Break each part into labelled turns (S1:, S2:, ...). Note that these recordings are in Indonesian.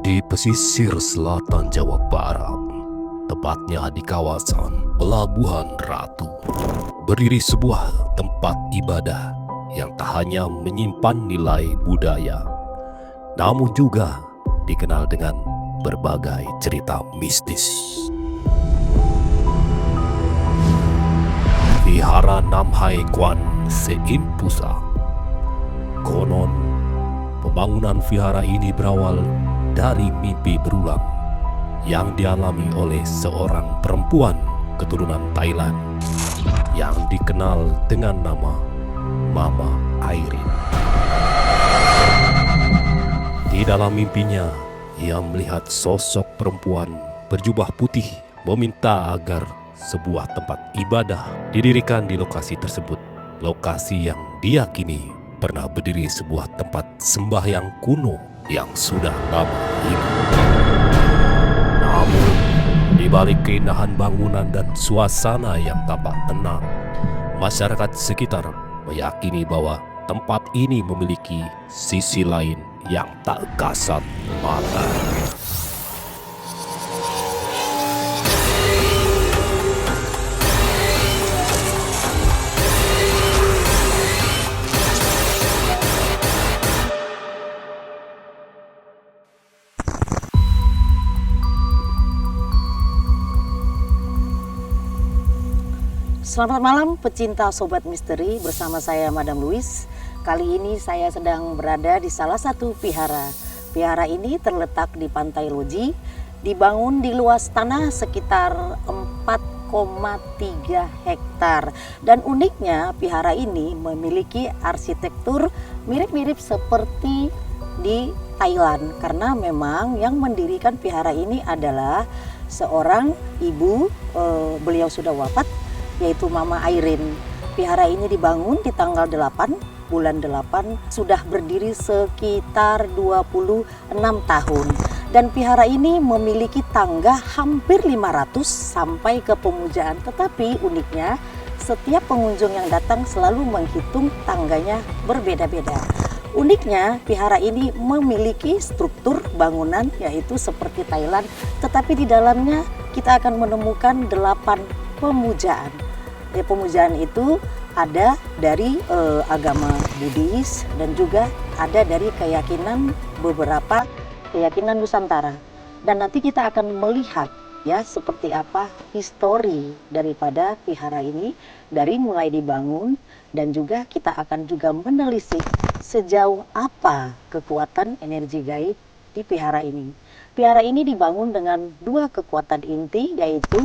S1: Di pesisir selatan Jawa Barat, tepatnya di kawasan Pelabuhan Ratu, berdiri sebuah tempat ibadah yang tak hanya menyimpan nilai budaya, namun juga dikenal dengan berbagai cerita mistis. Vihara Namhai Kwan Sein Pusa. Konon, pembangunan vihara ini berawal dari mimpi berulang yang dialami oleh seorang perempuan keturunan Thailand yang dikenal dengan nama Mama Airin. Di dalam mimpinya, ia melihat sosok perempuan berjubah putih meminta agar sebuah tempat ibadah didirikan di lokasi tersebut. Lokasi yang diyakini pernah berdiri sebuah tempat sembahyang kuno yang sudah lama hilang. Namun, di balik keindahan bangunan dan suasana yang tampak tenang, masyarakat sekitar meyakini bahwa tempat ini memiliki sisi lain yang tak kasat mata.
S2: Selamat malam pecinta Sobat Misteri, bersama saya Madam Louis. Kali ini saya sedang berada di salah satu vihara. Vihara ini terletak di Pantai Loji, dibangun di luas tanah sekitar 4,3 hektar. Dan uniknya vihara ini memiliki arsitektur mirip-mirip seperti di Thailand, karena memang yang mendirikan vihara ini adalah seorang ibu, beliau sudah wafat, yaitu Mama Airin. Vihara ini dibangun di tanggal 8 bulan 8, sudah berdiri sekitar 26 tahun. Dan vihara ini memiliki tangga hampir 500 sampai ke pemujaan. Tetapi uniknya, setiap pengunjung yang datang selalu menghitung tangganya berbeda-beda. Uniknya, vihara ini memiliki struktur bangunan yaitu seperti Thailand, tetapi di dalamnya kita akan menemukan 8 pemujaan. Pemujaan itu ada dari agama Buddhis dan juga ada dari keyakinan beberapa keyakinan Nusantara. Dan nanti kita akan melihat ya seperti apa histori daripada vihara ini dari mulai dibangun, dan juga kita akan juga menelisik sejauh apa kekuatan energi gaib di vihara ini. Vihara ini dibangun dengan 2 kekuatan inti, yaitu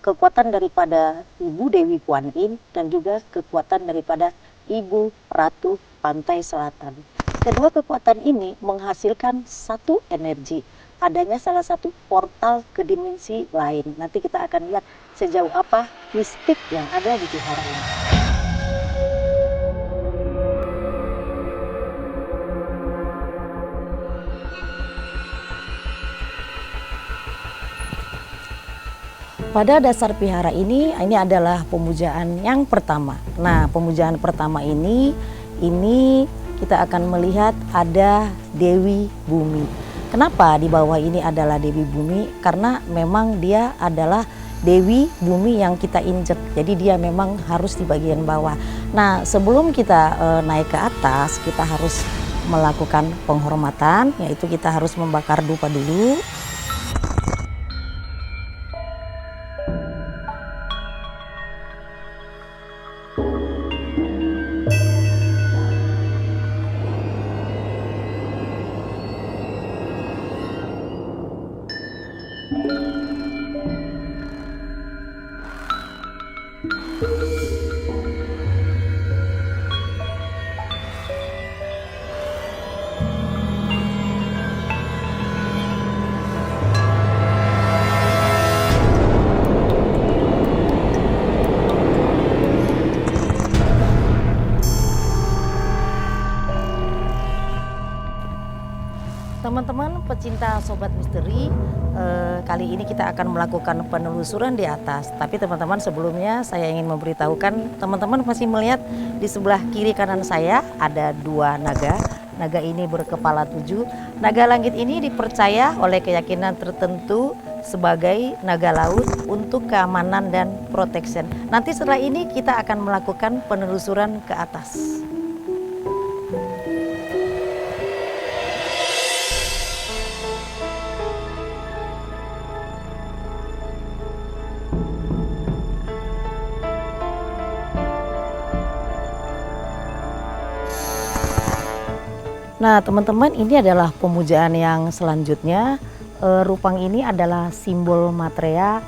S2: kekuatan daripada Ibu Dewi Kuan Yin dan juga kekuatan daripada Ibu Ratu Pantai Selatan. Kedua kekuatan ini menghasilkan satu energi, adanya salah satu portal ke dimensi lain. Nanti kita akan lihat sejauh apa mistik yang ada di vihara ini. Pada dasar vihara ini adalah pemujaan yang pertama. Nah, pemujaan pertama ini kita akan melihat ada Dewi Bumi. Kenapa di bawah ini adalah Dewi Bumi? Karena memang dia adalah Dewi Bumi yang kita injek. Jadi dia memang harus di bagian bawah. Nah, sebelum kita naik ke atas, kita harus melakukan penghormatan, yaitu kita harus membakar dupa dulu. Teman-teman pecinta Sobat Misteri, kali ini kita akan melakukan penelusuran di atas. Tapi teman-teman, sebelumnya saya ingin memberitahukan, teman-teman masih melihat di sebelah kiri kanan saya ada 2 naga. naga ini berkepala 7. Naga langit ini dipercaya oleh keyakinan tertentu sebagai naga laut untuk keamanan dan protection. Nanti setelah ini kita akan melakukan penelusuran ke atas. Nah teman-teman, ini adalah pemujaan yang selanjutnya. Rupang ini adalah simbol Maitreya,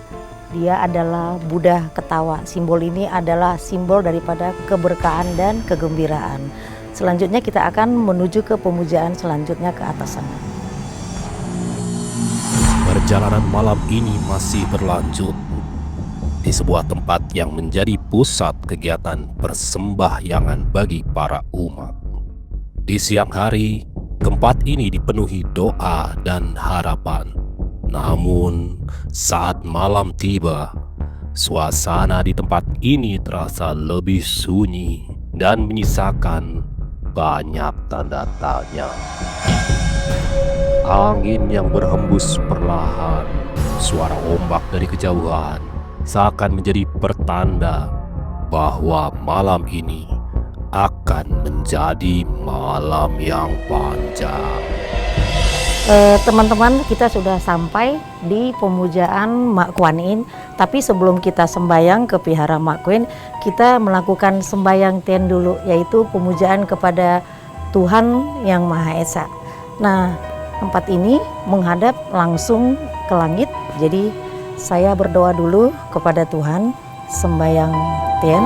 S2: dia adalah Buddha ketawa. Simbol ini adalah simbol daripada keberkahan dan kegembiraan. Selanjutnya kita akan menuju ke pemujaan selanjutnya ke atas sana.
S1: Perjalanan malam ini masih berlanjut di sebuah tempat yang menjadi pusat kegiatan persembahyangan bagi para umat. Di siang hari, tempat ini dipenuhi doa dan harapan. Namun, saat malam tiba, suasana di tempat ini terasa lebih sunyi dan menyisakan banyak tanda tanya. Angin yang berhembus perlahan, suara ombak dari kejauhan seakan menjadi pertanda bahwa malam ini akan menjadi malam yang panjang.
S2: Teman-teman, kita sudah sampai di pemujaan Mak Kuan Yin. Tapi sebelum kita sembayang ke Vihara Mak Kuan, kita melakukan sembayang Tien dulu, yaitu pemujaan kepada Tuhan Yang Maha Esa. Nah, tempat ini menghadap langsung ke langit. Jadi saya berdoa dulu kepada Tuhan, sembayang Tien.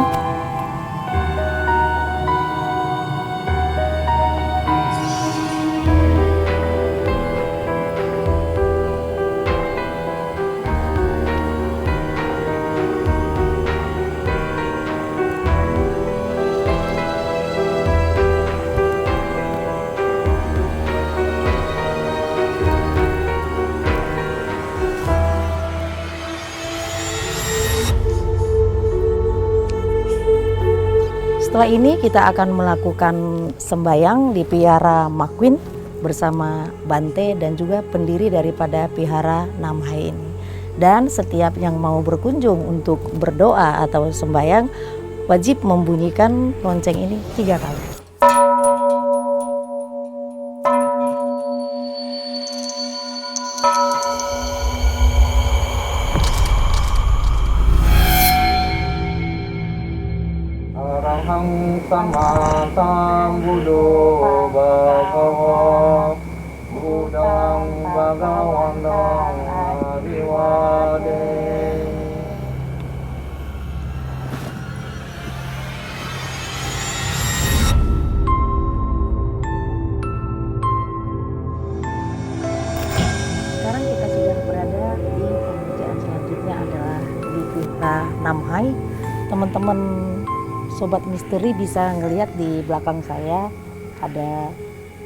S2: Setelah ini kita akan melakukan sembayang di Vihara Mak Kuan bersama Bante dan juga pendiri daripada Vihara Nam Hai ini. Dan setiap yang mau berkunjung untuk berdoa atau sembayang wajib membunyikan lonceng ini 3 kali.
S3: Arahang sama sambuddho bhagava Buddhang bhagavantang adivade.
S2: Sekarang kita sudah berada di pemujaan selanjutnya adalah di Vihara Nam Hai. Teman-teman Sobat Misteri bisa ngelihat di belakang saya ada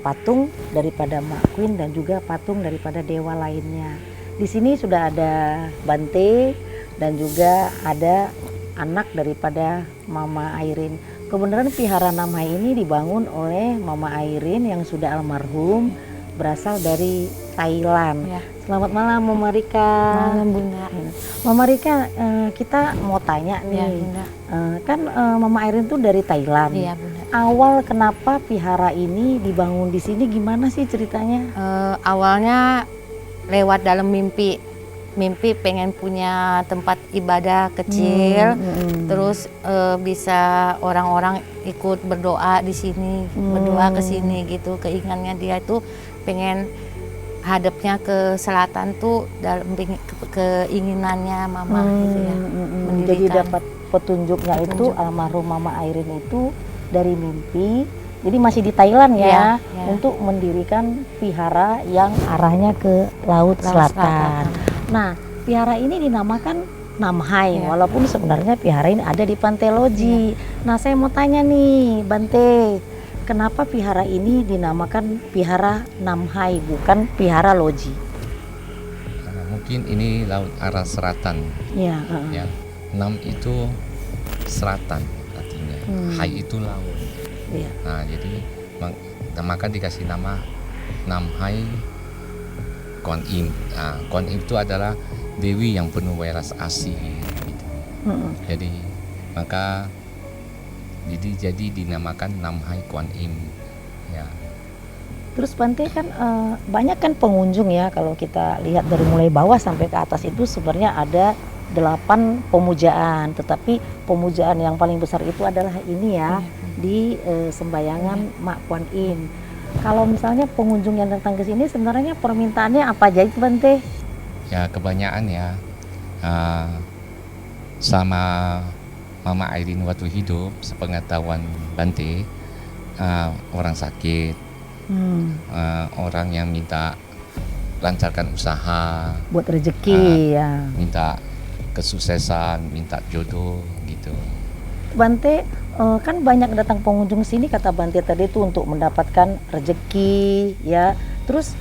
S2: patung daripada Mak Kuan dan juga patung daripada dewa lainnya. Di sini sudah ada Bante dan juga ada anak daripada Mama Airin. Kebenaran Vihara Nam Hai ini dibangun oleh Mama Airin yang sudah almarhum, berasal dari Thailand.
S4: Ya.
S2: Selamat malam Mama Rika.
S4: Malam Bunda.
S2: Mama Rika, kita mau tanya nih,
S4: Iya Bunda.
S2: kan Mama Airin tuh dari Thailand.
S4: Iya Bunda.
S2: Awal kenapa vihara ini dibangun di sini, gimana sih ceritanya?
S4: Awalnya lewat dalam mimpi pengen punya tempat ibadah kecil, terus bisa orang-orang ikut berdoa di sini, berdoa ke sini gitu. Keinginannya dia itu pengen hadapnya ke selatan tuh dalam keinginannya Mama gitu ya.
S2: Jadi dapat petunjuknya itu almarhum Mama Airin itu dari mimpi. Jadi masih di Thailand ya, untuk mendirikan vihara yang arahnya ke Laut Selatan. Nah, vihara ini dinamakan Nam Hai, walaupun sebenarnya vihara ini ada di Pantai Loji. Nah, saya mau tanya nih, Bante, kenapa vihara ini dinamakan Vihara Nam Hai bukan Vihara Loji?
S5: Mungkin ini laut arah selatan.
S2: Ya.
S5: Ya, Nam itu selatan artinya, Hai itu laut.
S2: Iya.
S5: Nah, jadi maka dikasih nama Nam Hai Kuan Im. Kuan Im itu adalah dewi yang penuh welas asih gitu. Jadi maka jadi dinamakan Nam Hai Kuan Im ya.
S2: Terus Bante kan banyak kan pengunjung ya, kalau kita lihat dari mulai bawah sampai ke atas itu sebenarnya ada 8 pemujaan, tetapi pemujaan yang paling besar itu adalah ini ya, di sembayangan Mak Kuan Im. Kalau misalnya pengunjung yang datang ke sini sebenarnya permintaannya apa aja itu Bante?
S5: Ya kebanyakan ya sama Mama Airin waktu hidup, sepengetahuan Bante, orang sakit, orang yang minta lancarkan usaha,
S2: Buat rezeki ya.
S5: minta kesuksesan, minta jodoh gitu.
S2: Bante kan banyak datang pengunjung sini kata Bante tadi itu untuk mendapatkan rezeki ya. Terus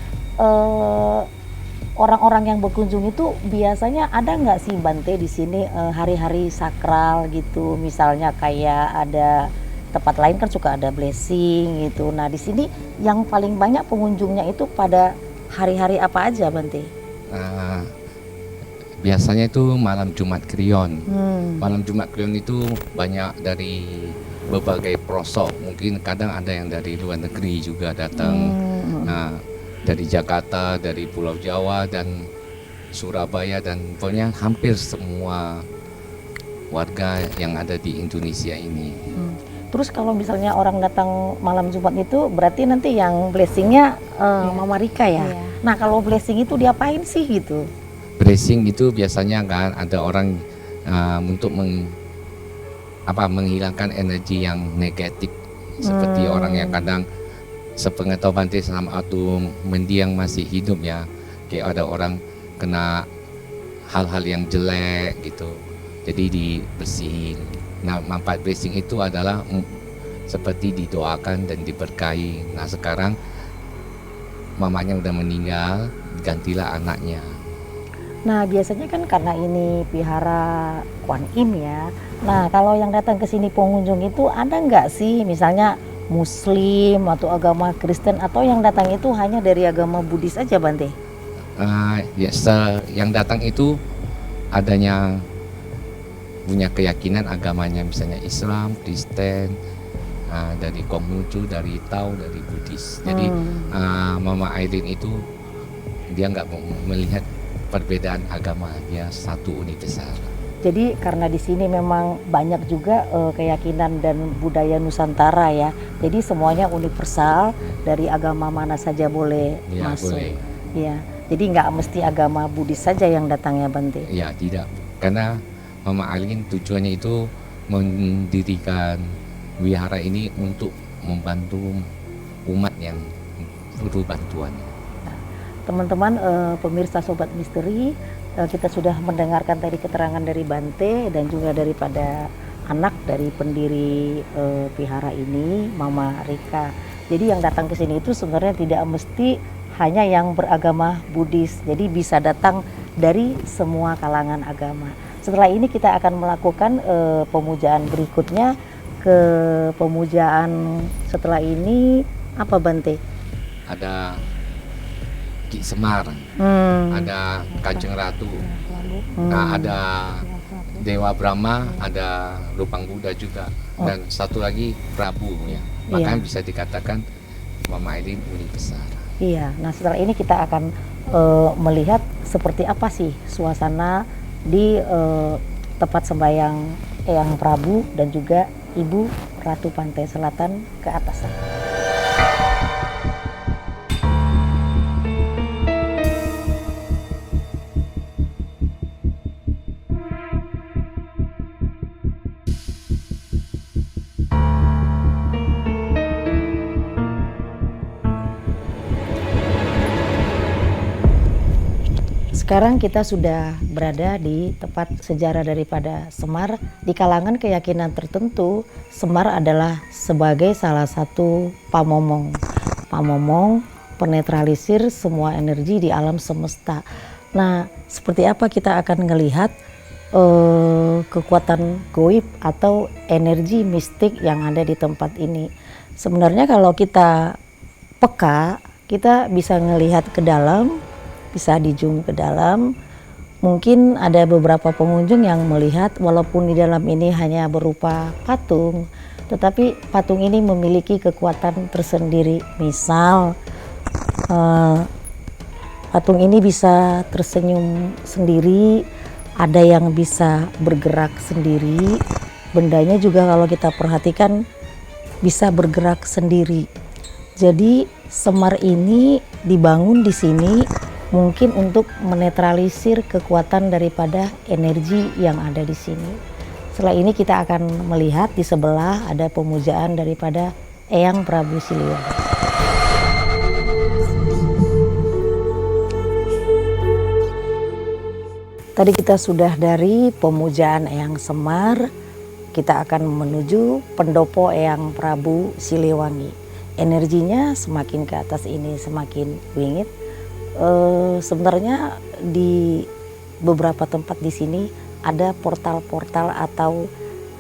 S2: orang-orang yang berkunjung itu biasanya ada nggak sih Bante di sini hari-hari sakral gitu, misalnya kayak ada tempat lain kan suka ada blessing gitu. Nah di sini yang paling banyak pengunjungnya itu pada hari-hari apa aja Bante?
S5: Biasanya itu malam Jumat Kliwon. Malam Jumat Kliwon itu banyak dari berbagai pelosok. Mungkin kadang ada yang dari luar negeri juga datang. Nah, dari Jakarta, dari Pulau Jawa dan Surabaya dan pokoknya hampir semua warga yang ada di Indonesia ini.
S2: Terus kalau misalnya orang datang malam Jumat itu berarti nanti yang blessingnya Mama Rika ya?
S4: Iya.
S2: Nah kalau blessing itu diapain sih gitu?
S5: Blessing itu biasanya kan ada orang untuk menghilangkan energi yang negatif, seperti orang yang kadang sepengetahuan Bante selama waktu mendiang masih hidup ya, kayak ada orang kena hal-hal yang jelek gitu, jadi dibersihin. Nah manfaat blessing itu adalah seperti didoakan dan diberkahi. Nah sekarang mamanya udah meninggal, gantilah anaknya.
S2: Nah biasanya kan karena ini vihara Kuan Im ya. Nah kalau yang datang ke sini pengunjung itu ada nggak sih misalnya Muslim atau agama Kristen, atau yang datang itu hanya dari agama Buddhis aja Bante?
S5: Yang datang itu adanya punya keyakinan agamanya, misalnya Islam, Kristen, dari Konghucu, dari Tao, dari Buddhis. Jadi Mama Airin itu dia nggak melihat perbedaan agama, dia satu universal.
S2: Jadi karena di sini memang banyak juga keyakinan dan budaya Nusantara ya. Jadi semuanya universal, dari agama mana saja boleh
S5: Ya,
S2: masuk.
S5: boleh.
S2: Ya. Jadi nggak mesti agama Buddhis saja yang datang ya Bante.
S5: Ya tidak, karena Mama Airin tujuannya itu mendirikan wihara ini untuk membantu umat yang perlu bantuan.
S2: Teman-teman pemirsa Sobat Misteri, kita sudah mendengarkan tadi keterangan dari Bante dan juga daripada anak dari pendiri vihara ini, Mama Rika. Jadi yang datang ke sini itu sebenarnya tidak mesti hanya yang beragama Buddhis, jadi bisa datang dari semua kalangan agama. Setelah ini kita akan melakukan pemujaan berikutnya. Ke pemujaan setelah ini apa Bante?
S5: Ada Ki Semar, ada Kanjeng Ratu, ada Dewa Brahma, ada Rupang Buddha juga, dan satu lagi Prabu ya. Makanya bisa dikatakan Mama Airin universal.
S2: Iya, nah setelah ini kita akan melihat seperti apa sih suasana di tempat sembahyang Eyang Prabu dan juga Ibu Ratu Pantai Selatan ke atas sana. Sekarang kita sudah berada di tempat sejarah daripada Semar. Di kalangan keyakinan tertentu, Semar adalah sebagai salah satu pamomong. Pamomong penetralisir semua energi di alam semesta. Nah, seperti apa kita akan melihat kekuatan goib atau energi mistik yang ada di tempat ini. Sebenarnya kalau kita peka, kita bisa ngelihat ke dalam, bisa di zoom ke dalam. Mungkin ada beberapa pengunjung yang melihat walaupun di dalam ini hanya berupa patung, tetapi patung ini memiliki kekuatan tersendiri. Misal patung ini bisa tersenyum sendiri, ada yang bisa bergerak sendiri. Bendanya juga kalau kita perhatikan bisa bergerak sendiri. Jadi Semar ini dibangun di sini mungkin untuk menetralisir kekuatan daripada energi yang ada di sini. Setelah ini kita akan melihat di sebelah ada pemujaan daripada Eyang Prabu Siliwangi. Tadi kita sudah dari pemujaan Eyang Semar, kita akan menuju pendopo Eyang Prabu Siliwangi. Energinya semakin ke atas ini semakin wingit. Sebenarnya di beberapa tempat di sini ada portal-portal atau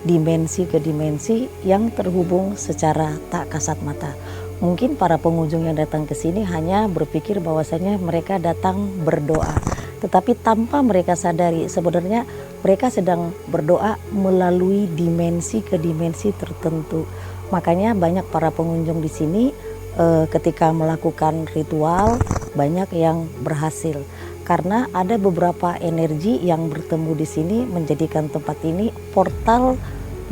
S2: dimensi ke dimensi yang terhubung secara tak kasat mata. Mungkin para pengunjung yang datang ke sini hanya berpikir bahwasanya mereka datang berdoa, tetapi tanpa mereka sadari sebenarnya mereka sedang berdoa melalui dimensi ke dimensi tertentu. Makanya banyak para pengunjung di sini ketika melakukan ritual banyak yang berhasil karena ada beberapa energi yang bertemu di sini menjadikan tempat ini portal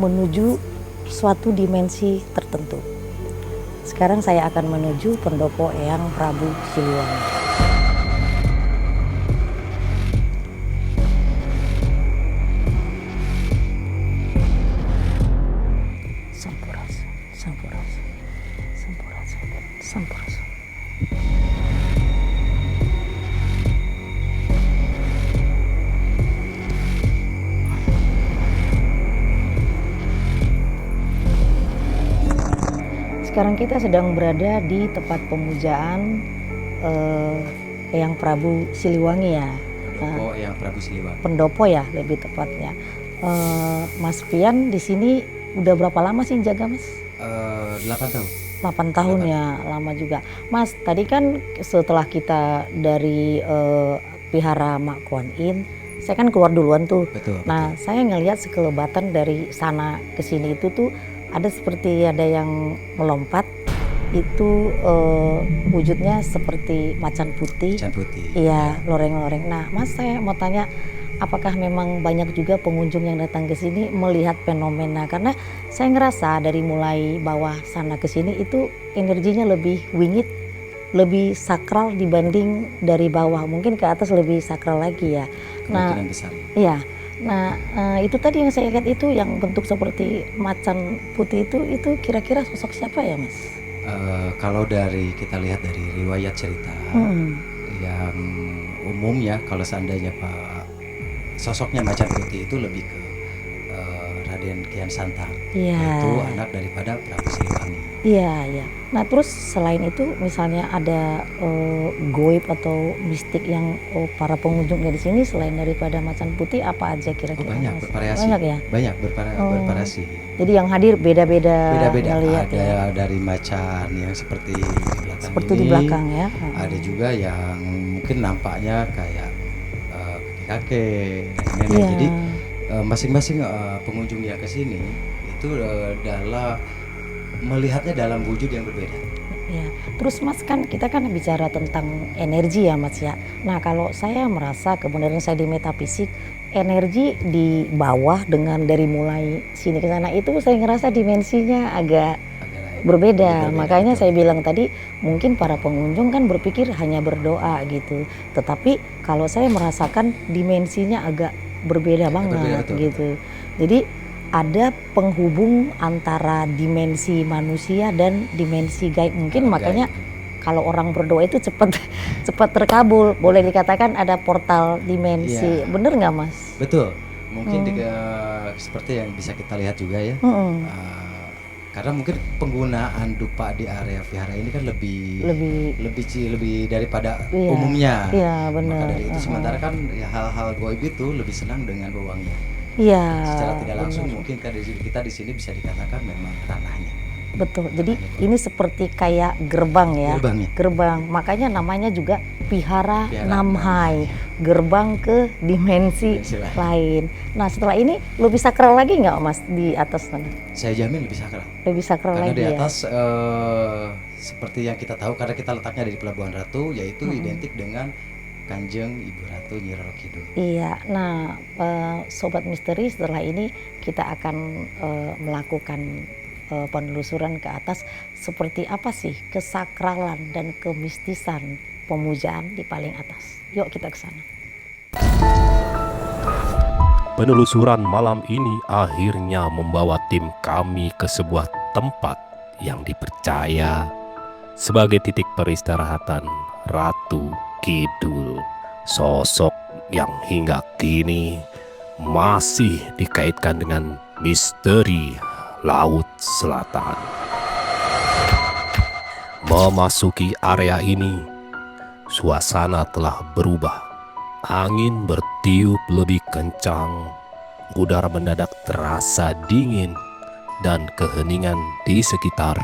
S2: menuju suatu dimensi tertentu. Sekarang saya akan menuju pendopo Eyang Prabu Siliwangi. Sampurasun, sampurasun, sampurasun, sampurasun. Sekarang kita sedang berada di tempat pemujaan Eyang Prabu Siliwangi ya.
S6: Pendopo Eyang Prabu Siliwangi.
S2: Pendopo ya lebih tepatnya. Mas Pian di sini udah berapa lama sih jaga Mas?
S6: 8 tahun.
S2: 8 tahun ya, lama juga. Mas, tadi kan setelah kita dari Vihara Mak Kuan Yin, saya kan keluar duluan tuh.
S6: Betul.
S2: Nah, saya ngelihat sekelebatan dari sana ke sini itu tuh ada seperti ada yang melompat. Itu wujudnya seperti macan putih.
S6: Macan putih.
S2: Iya, loreng-loreng. Nah, Mas saya mau tanya, apakah memang banyak juga pengunjung yang datang ke sini melihat fenomena? Karena saya ngerasa dari mulai bawah sana ke sini itu energinya lebih wingit, lebih sakral dibanding dari bawah. Mungkin ke atas lebih sakral lagi ya.
S6: Kemungkinan besar.
S2: Iya. Nah, itu tadi yang saya lihat itu yang bentuk seperti macan putih itu kira-kira sosok siapa ya, Mas?
S6: Kalau dari kita lihat dari riwayat cerita yang umum ya, kalau seandainya Pak sosoknya macan putih itu lebih ke Raden Kian Santang,
S2: Iya.
S6: itu anak daripada Prabu Siliwangi.
S2: Iya, iya. Nah, terus selain itu misalnya ada goib atau mistik yang para pengunjung dari sini selain daripada macan putih apa aja kira-kira?
S6: Banyak
S2: Mas?
S6: bervariasi.
S2: Banyak ya?
S6: Banyak bervariasi.
S2: Jadi yang hadir beda-beda ngelihat
S6: Ada
S2: ya.
S6: dari macan yang seperti di belakang
S2: Seperti
S6: ini,
S2: di belakang ya.
S6: ada juga yang mungkin nampaknya kayak kakek dan nenek.
S2: Iya.
S6: Jadi masing-masing pengunjung yang ke sini itu adalah melihatnya dalam wujud yang berbeda.
S2: Ya, terus Mas kan kita kan bicara tentang energi ya Mas ya. Nah kalau saya merasa kebenaran saya di metafisik, energi di bawah dengan dari mulai sini ke sana itu saya ngerasa dimensinya agak berbeda. Makanya
S6: betul.
S2: saya bilang tadi mungkin para pengunjung kan berpikir hanya berdoa gitu. Tetapi kalau saya merasakan dimensinya agak berbeda banget
S6: betul,
S2: gitu. Jadi ada penghubung antara dimensi manusia dan dimensi gaib. Mungkin makanya kalau orang berdoa itu cepat terkabul. Boleh dikatakan ada portal dimensi.
S6: Iya.
S2: Bener nggak Mas?
S6: Betul. Mungkin seperti yang bisa kita lihat juga ya. Karena mungkin penggunaan dupa di area vihara ini kan lebih daripada
S2: Iya,
S6: umumnya.
S2: iya, benar.
S6: Maka dari itu sementara kan ya, hal-hal goib itu lebih senang dengan wewangian.
S2: Iya.
S6: Secara tidak langsung
S2: benar.
S6: mungkin kita di sini bisa dikatakan memang ranahnya.
S2: Betul. Jadi ini seperti kayak gerbang ya.
S6: Gerbang ya.
S2: Gerbang. Makanya namanya juga Vihara
S6: Vihara
S2: Namhai. Gerbang ke dimensi
S6: Dimensi
S2: lain. Nah setelah ini lebih sakral lagi nggak Mas di atas sana?
S6: Saya jamin lebih sakral.
S2: Lebih sakral
S6: Karena
S2: lagi
S6: di
S2: ya.
S6: atas seperti yang kita tahu karena kita letaknya dari Pelabuhan Ratu, yaitu identik dengan Kanjeng Ibu Ratu Nyi Roro Kidul.
S2: Iya, nah Sobat Misteri setelah ini kita akan melakukan penelusuran ke atas seperti apa sih kesakralan dan kemistisan pemujaan di paling atas. Yuk kita ke sana.
S1: Penelusuran malam ini akhirnya membawa tim kami ke sebuah tempat yang dipercaya sebagai titik peristirahatan Ratu Kidul, sosok yang hingga kini masih dikaitkan dengan misteri Laut Selatan. Memasuki area ini, suasana telah berubah. Angin bertiup lebih kencang, udara mendadak terasa dingin, dan keheningan di sekitar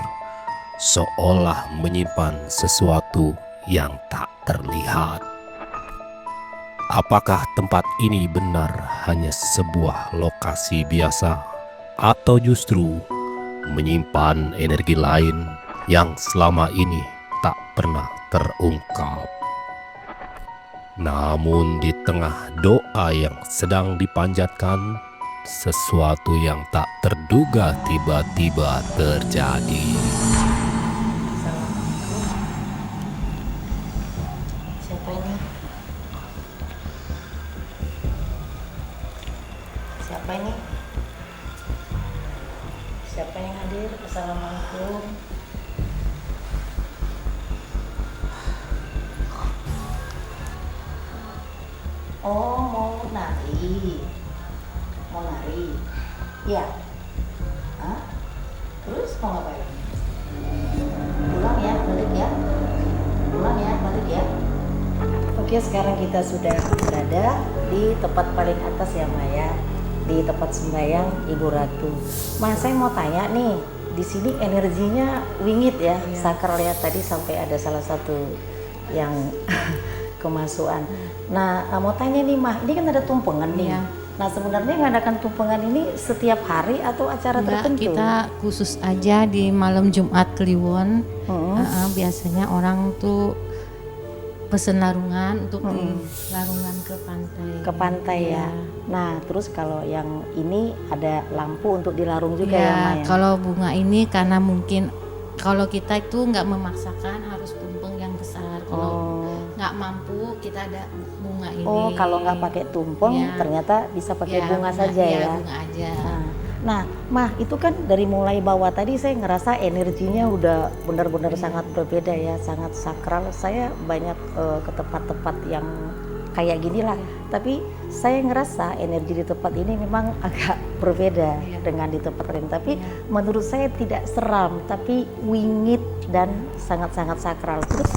S1: seolah menyimpan sesuatu yang tak terlihat. Apakah tempat ini benar hanya sebuah lokasi biasa, atau justru menyimpan energi lain yang selama ini tak pernah terungkap? Namun di tengah doa yang sedang dipanjatkan, sesuatu yang tak terduga tiba-tiba terjadi.
S2: Siapa ini? Siapa ini? Siapa yang hadir? Assalamualaikum. Oh, mau nari. Mau nari. Iya. Hah? Terus mau ngapain? Pulang ya, balik ya. Pulang ya, balik ya. Oke, sekarang kita sudah berada di tempat paling atas ya Maya, di tempat sembahyang Ibu Ratu. Mas, saya mau tanya nih, di sini energinya wingit ya, sakral ya, tadi sampai ada salah satu yang kemasukan. Nah, mau tanya nih Mah, ini kan ada tumpengan nih.
S4: Iya.
S2: Nah, sebenarnya mengadakan tumpengan ini setiap hari atau acara
S4: Enggak,
S2: tertentu?
S4: kita khusus aja di malam Jumat Kliwon. Biasanya orang tuh pesen larungan untuk di larungan ke pantai.
S2: Ke pantai ya.
S4: Iya.
S2: Nah, terus kalau yang ini ada lampu untuk dilarung juga
S4: Ya,
S2: ya Maya?
S4: kalau bunga ini karena mungkin kalau kita itu nggak memaksakan harus tumpeng yang besar. Kalau nggak mampu kita ada bunga ini.
S2: Oh, kalau nggak pakai tumpeng,
S4: Iya.
S2: ternyata bisa pakai
S4: Ya,
S2: bunga saja
S4: iya,
S2: ya.
S4: bunga aja.
S2: Nah, Mah, itu kan dari mulai bawah tadi saya ngerasa energinya udah benar-benar sangat berbeda ya, sangat sakral. Saya banyak ke tempat-tempat yang kayak gini lah, tapi saya ngerasa energi di tempat ini memang agak berbeda dengan di tempat lain. Tapi menurut saya tidak seram, tapi wingit dan sangat-sangat sakral. Terus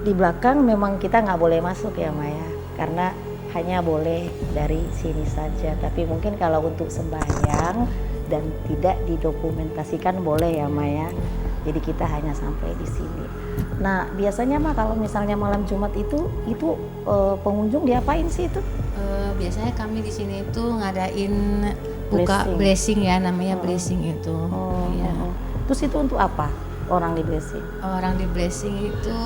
S2: di belakang memang kita nggak boleh masuk ya Maya, karena hanya boleh dari sini saja. Tapi mungkin kalau untuk sembahyang dan tidak didokumentasikan boleh ya Maya. Jadi kita hanya sampai di sini. Nah, biasanya mah kalau misalnya malam Jumat itu pengunjung diapain sih itu?
S4: Biasanya kami di sini itu ngadain buka blessing ya, namanya blessing itu. Iya.
S2: Terus itu untuk apa orang di blessing?
S4: Orang di blessing itu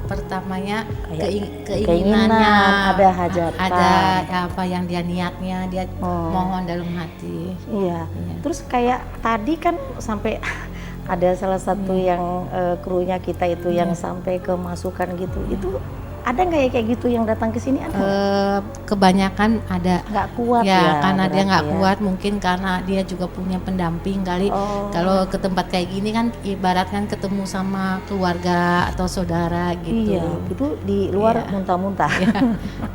S4: pertamanya
S2: Kayak
S4: keinginannya,
S2: ada hajatan.
S4: ada apa yang dia niatnya, dia mohon dalam hati.
S2: Iya. Terus kayak tadi kan sampai ada salah satu yang krunya kita itu yang sampai kemasukan gitu. Itu ada nggak ya kayak gitu yang datang ke sini?
S4: Kebanyakan ada.
S2: Nggak kuat ya,
S4: karena dia nggak
S2: berarti ya.
S4: kuat, mungkin karena dia juga punya pendamping kali. Kalau ke tempat kayak gini kan ibarat kan ketemu sama keluarga atau saudara gitu.
S2: Iya, itu di luar muntah-muntah.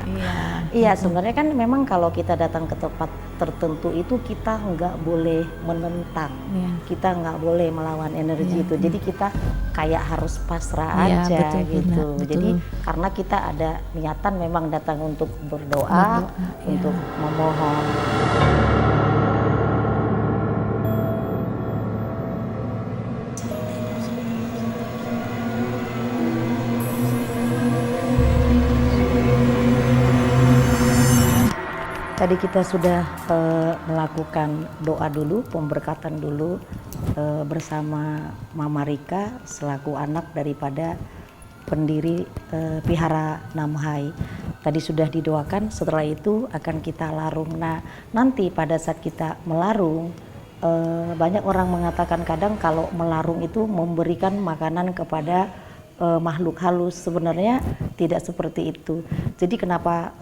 S4: Iya.
S2: Iya, sebenarnya kan memang kalau kita datang ke tempat tertentu itu kita nggak boleh menentang,
S4: Iya.
S2: kita nggak boleh melawan energi itu. Jadi kita kayak harus pasrah
S4: Iya,
S2: aja
S4: betul,
S2: gitu.
S4: betul.
S2: Jadi karena kita ada niatan memang datang untuk berdoa, untuk memohon. tadi kita sudah melakukan doa dulu, pemberkatan dulu bersama Mama Rika selaku anak daripada pendiri Vihara Namhai. Tadi sudah didoakan, setelah itu akan kita larung. Nah, nanti pada saat kita melarung, banyak orang mengatakan kadang kalau melarung itu memberikan makanan kepada makhluk halus. Sebenarnya tidak seperti itu. Jadi kenapa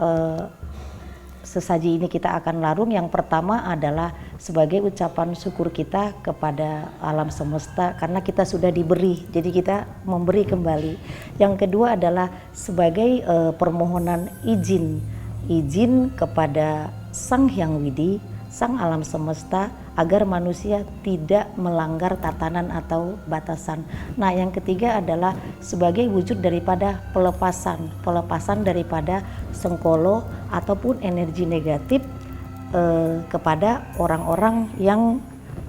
S2: sesaji ini kita akan larung? Yang pertama adalah sebagai ucapan syukur kita kepada alam semesta karena kita sudah diberi, jadi kita memberi kembali. Yang kedua adalah sebagai permohonan izin kepada Sang Hyang Widi, Sang Alam Semesta, agar manusia tidak melanggar tatanan atau batasan. Nah, yang ketiga adalah sebagai wujud daripada pelepasan daripada sengkolo ataupun energi negatif kepada orang-orang yang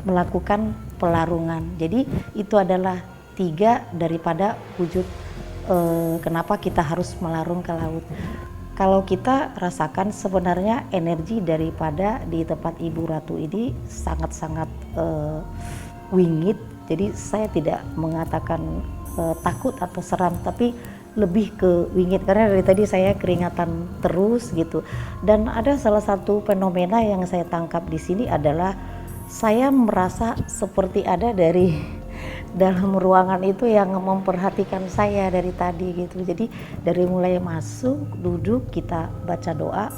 S2: melakukan pelarungan. Jadi itu adalah 3 daripada wujud kenapa kita harus melarung ke laut. Kalau kita rasakan sebenarnya energi daripada di tempat Ibu Ratu ini sangat-sangat wingit. Jadi saya tidak mengatakan takut atau seram, tapi lebih ke wingit karena dari tadi saya keringatan terus gitu. Dan ada salah satu fenomena yang saya tangkap di sini adalah saya merasa seperti ada dari dalam ruangan itu yang memperhatikan saya dari tadi gitu. Jadi dari mulai masuk, duduk, kita baca doa,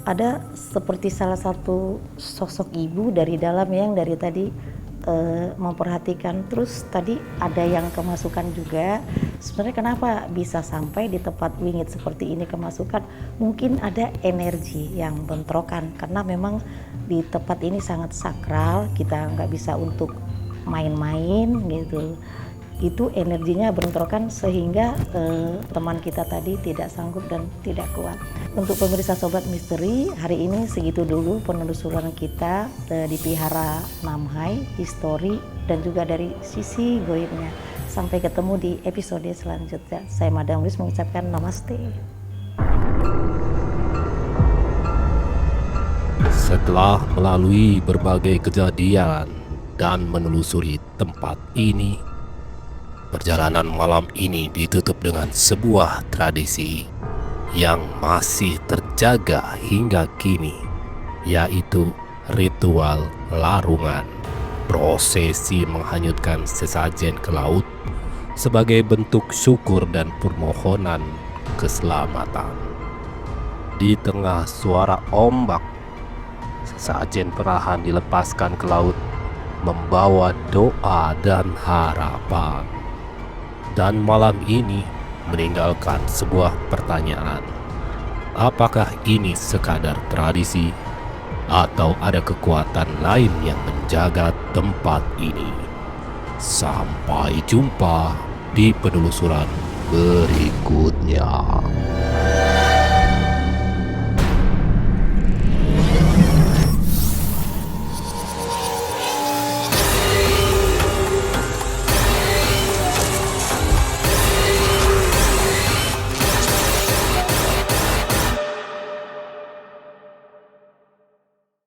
S2: ada seperti salah satu sosok ibu dari dalam yang dari tadi memperhatikan. Terus tadi ada yang kemasukan juga. Sebenarnya kenapa bisa sampai di tempat wingit seperti ini kemasukan? Mungkin ada energi yang bentrokan karena memang di tempat ini sangat sakral, kita nggak bisa untuk main-main gitu. Itu energinya bentrokan sehingga teman kita tadi tidak sanggup dan tidak kuat. Untuk pemirsa Sobat Misteri, hari ini segitu dulu penelusuran kita di Vihara Namhai, histori dan juga dari sisi goibnya. Sampai ketemu di episode selanjutnya. Saya Madam Lis mengucapkan namaste.
S1: Setelah melalui berbagai kejadian dan menelusuri tempat ini, perjalanan malam ini ditutup dengan sebuah tradisi yang masih terjaga hingga kini, yaitu ritual larungan, prosesi menghanyutkan sesajen ke laut sebagai bentuk syukur dan permohonan keselamatan. Di tengah suara ombak, sesajen perlahan dilepaskan ke laut membawa doa dan harapan. Dan malam ini meninggalkan sebuah pertanyaan. Apakah ini sekadar tradisi atau ada kekuatan lain yang menjaga tempat ini? Sampai jumpa di penelusuran berikutnya.